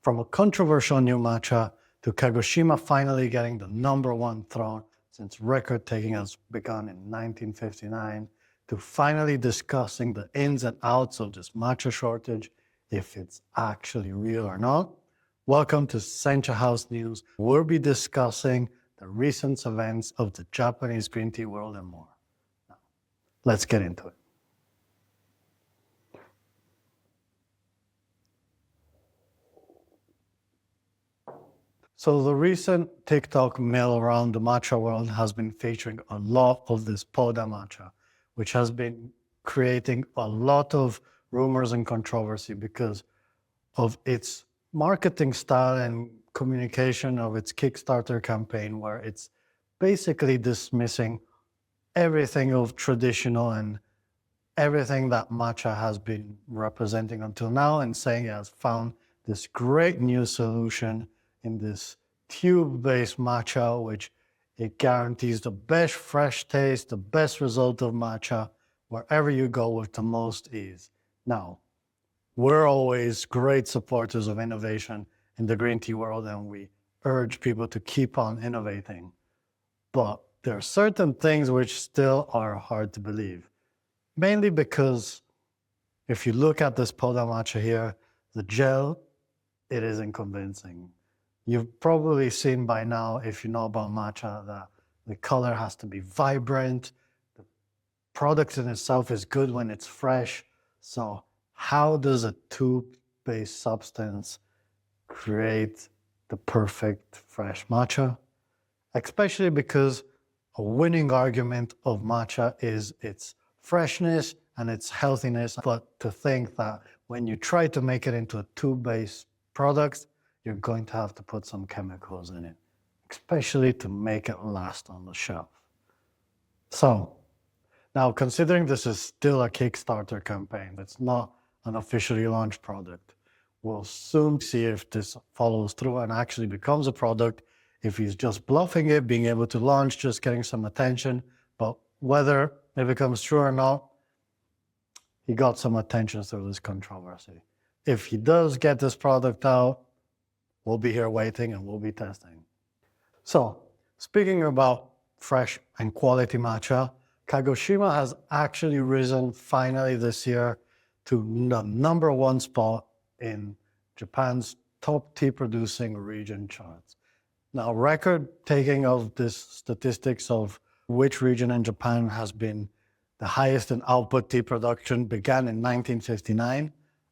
From a controversial new matcha to Kagoshima finally getting the #1 throne since record-taking has begun in 1959, to finally discussing the ins and outs of this matcha shortage, if it's actually real or not. Welcome to Senchahouse News. We'll be discussing the recent events of the Japanese green tea world and more. Now, let's get into it. So the recent TikTok mill around the matcha world has been featuring a lot of this Poda matcha, which has been creating a lot of rumors and controversy because of its marketing style and communication of its Kickstarter campaign, where it's basically dismissing everything of traditional and everything that matcha has been representing until now and saying it has found this great new solution in this tube-based matcha, which it guarantees the best fresh taste, the best result of matcha, wherever you go with the most ease. Now, we're always great supporters of innovation in the green tea world, and we urge people to keep on innovating. But there are certain things which still are hard to believe, mainly because if you look at this Poda matcha here, the gel, it isn't convincing. You've probably seen by now, if you know about matcha, that the color has to be vibrant. The product in itself is good when it's fresh. So how does a tube-based substance create the perfect fresh matcha? Especially because a winning argument of matcha is its freshness and its healthiness. But to think that when you try to make it into a tube-based product, you're going to have to put some chemicals in it, especially to make it last on the shelf. So now, considering this is still a Kickstarter campaign, it's not an officially launched product, we'll soon see if this follows through and actually becomes a product, if he's just bluffing it, being able to launch, just getting some attention. But whether it becomes true or not, he got some attention through this controversy. If he does get this product out, we'll be here waiting and we'll be testing. So, speaking about fresh and quality matcha, Kagoshima has actually risen finally this year to the #1 spot in Japan's top tea producing region charts. Now, record-taking of this statistics of which region in Japan has been the highest in output tea production began in 1959,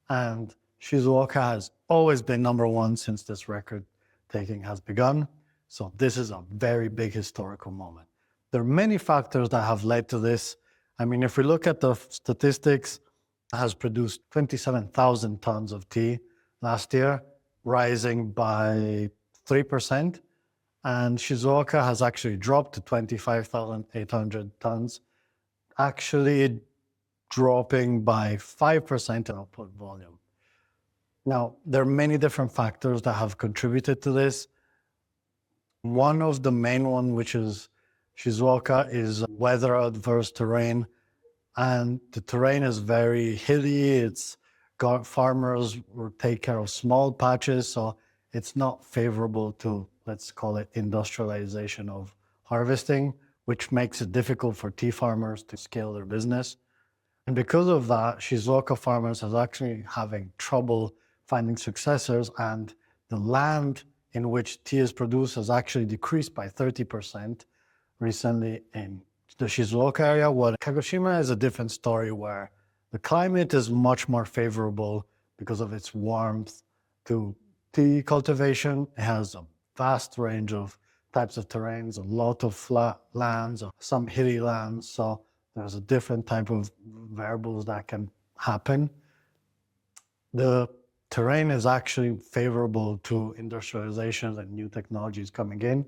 and Shizuoka has always been #1 since this record-taking has begun. So this is a very big historical moment. There are many factors that have led to this. I mean, if we look at the statistics, it has produced 27,000 tons of tea last year, rising by 3%. And Shizuoka has actually dropped to 25,800 tons, actually dropping by 5% in output volume. Now, there are many different factors that have contributed to this. One of the main ones, which is Shizuoka, is weather adverse terrain. And the terrain is very hilly. It's got farmers will take care of small patches, so it's not favorable to, let's call it, industrialization of harvesting, which makes it difficult for tea farmers to scale their business. And because of that, Shizuoka farmers are actually having trouble finding successors, and the land in which tea is produced has actually decreased by 30% recently in the Shizuoka area. Well, Kagoshima is a different story, where the climate is much more favorable because of its warmth to tea cultivation. It has a vast range of types of terrains, a lot of flat lands, some hilly lands, so there's a different type of variables that can happen. The terrain is actually favorable to industrialization and new technologies coming in.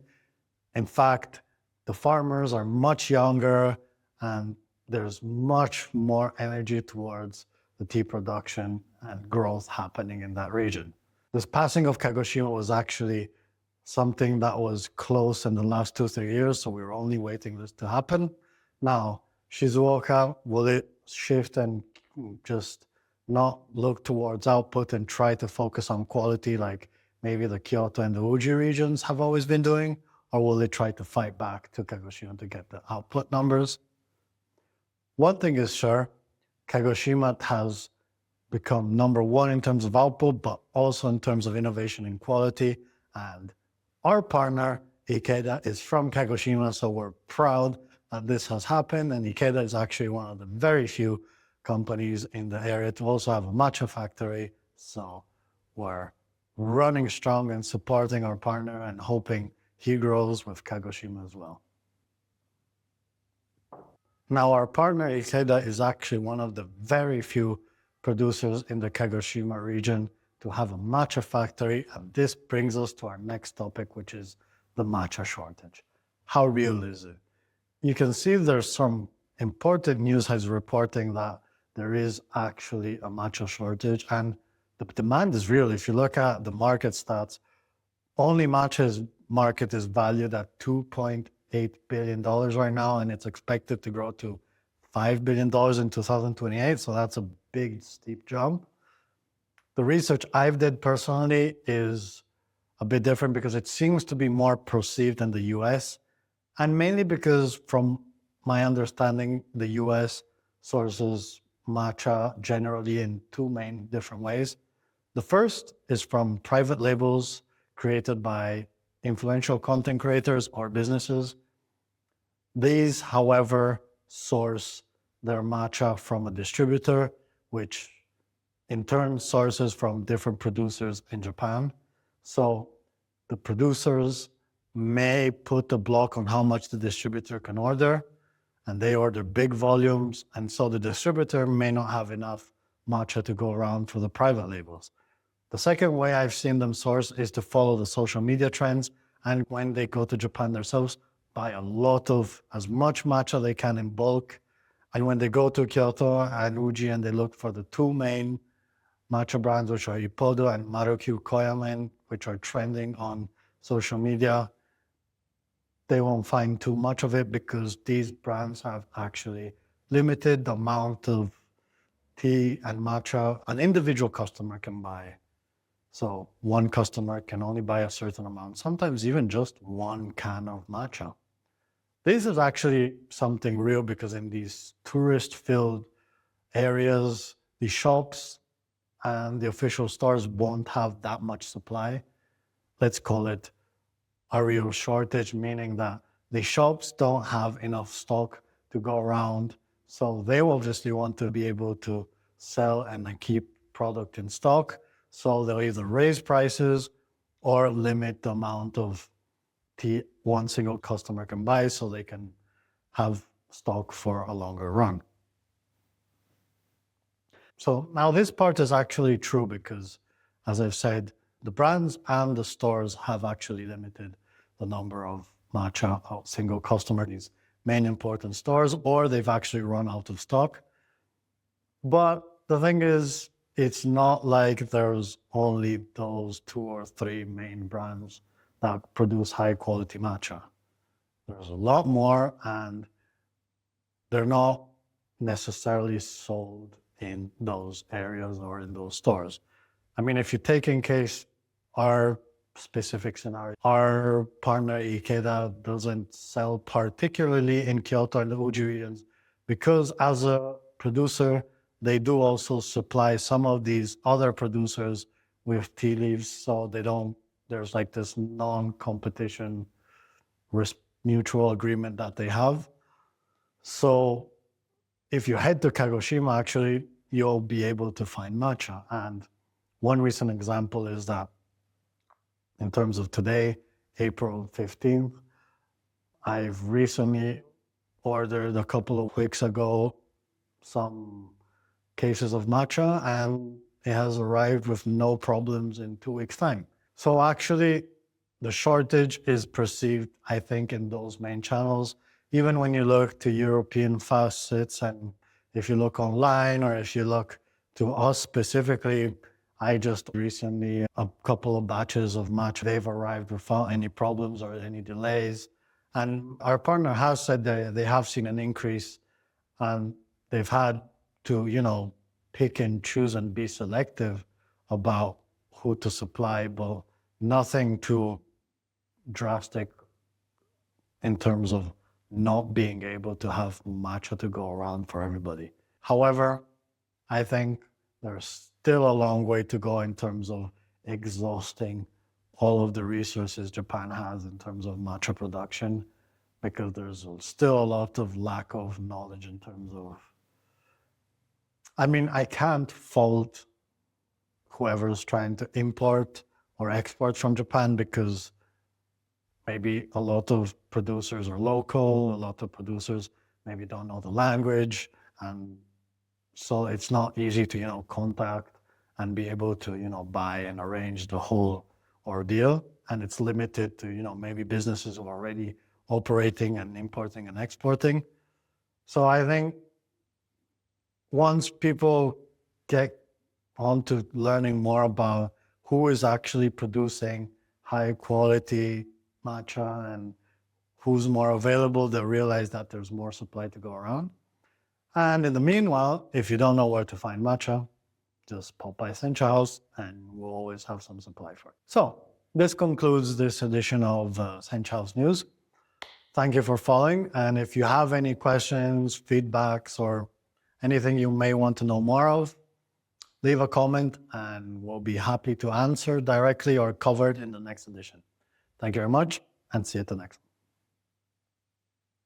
In fact, the farmers are much younger and there's much more energy towards the tea production and growth happening in that region. This passing of Kagoshima was actually something that was close in the last 2-3 years, so we were only waiting this to happen. Now, Shizuoka, will it shift and just not look towards output and try to focus on quality like maybe the Kyoto and the Uji regions have always been doing? Or will they try to fight back to Kagoshima to get the output numbers? One thing is sure, Kagoshima has become number one in terms of output, but also in terms of innovation and quality. And our partner, Ikeda, is from Kagoshima, so we're proud that this has happened. And Ikeda is actually one of the very few companies in the area to also have a matcha factory. So we're running strong and supporting our partner and hoping he grows with Kagoshima as well. Now, our partner Ikeda is actually one of the very few producers in the Kagoshima region to have a matcha factory. And this brings us to our next topic, which is the matcha shortage. How real is it? You can see there's some important news has reporting that there is actually a matcha shortage, and the demand is real. If you look at the market stats, only matcha's market is valued at $2.8 billion right now, and it's expected to grow to $5 billion in 2028. So that's a big, steep jump. The research I've did personally is a bit different because it seems to be more perceived in the US, and mainly because from my understanding, the US sources matcha generally in two main different ways. The first is from private labels created by influential content creators or businesses. These, however, source their matcha from a distributor, which in turn sources from different producers in Japan. So the producers may put a block on how much the distributor can order, and they order big volumes, and so the distributor may not have enough matcha to go around for the private labels. The second way I've seen them source is to follow the social media trends, and when they go to Japan themselves, buy a lot of, as much matcha they can in bulk. And when they go to Kyoto and Uji and they look for the two main matcha brands, which are Ippodo and Marukyu Koyamen, which are trending on social media, they won't find too much of it because these brands have actually limited the amount of tea and matcha an individual customer can buy. So one customer can only buy a certain amount, sometimes even just one can of matcha. This is actually something real because in these tourist-filled areas, the shops and the official stores won't have that much supply. Let's call it a real shortage, meaning that the shops don't have enough stock to go around. So they obviously want to be able to sell and keep product in stock. So they'll either raise prices or limit the amount of tea one single customer can buy so they can have stock for a longer run. So now this part is actually true because, as I've said, the brands and the stores have actually limited the number of matcha single customer, these main important stores, or they've actually run out of stock. But the thing is, it's not like there's only those 2 or 3 main brands that produce high quality matcha. There's a lot more, and they're not necessarily sold in those areas or in those stores. I mean, if you take in case our specific scenario, our partner Ikeda doesn't sell particularly in Kyoto and the Uji regions because as a producer, they do also supply some of these other producers with tea leaves, so there's like this non-competition mutual agreement that they have. So if you head to Kagoshima, actually, you'll be able to find matcha. And one recent example is that in terms of today, April 15th, I've recently ordered a couple of weeks ago some cases of matcha, and it has arrived with no problems in 2 weeks' time. So actually, the shortage is perceived, I think, in those main channels. Even when you look to European fast sits, and if you look online or if you look to us specifically, I just recently, a couple of batches of matcha, they've arrived without any problems or any delays. And our partner has said they have seen an increase, and they've had to, pick and choose and be selective about who to supply, but nothing too drastic in terms of not being able to have matcha to go around for everybody. However, I think there's still a long way to go in terms of exhausting all of the resources Japan has in terms of matcha production, because there's still a lot of lack of knowledge in terms of, I mean, I can't fault whoever's trying to import or export from Japan, because maybe a lot of producers are local, a lot of producers maybe don't know the language, and so it's not easy to, contact and be able to, buy and arrange the whole ordeal. And it's limited to, maybe businesses who are already operating and importing and exporting. So I think once people get on to learning more about who is actually producing high quality matcha and who's more available, they'll realize that there's more supply to go around. And in the meanwhile, if you don't know where to find matcha, just pop by Senchahouse and we'll always have some supply for it. So this concludes this edition of Senchahouse News. Thank you for following. And if you have any questions, feedbacks, or anything you may want to know more of, leave a comment and we'll be happy to answer directly or covered in the next edition. Thank you very much and see you at the next one.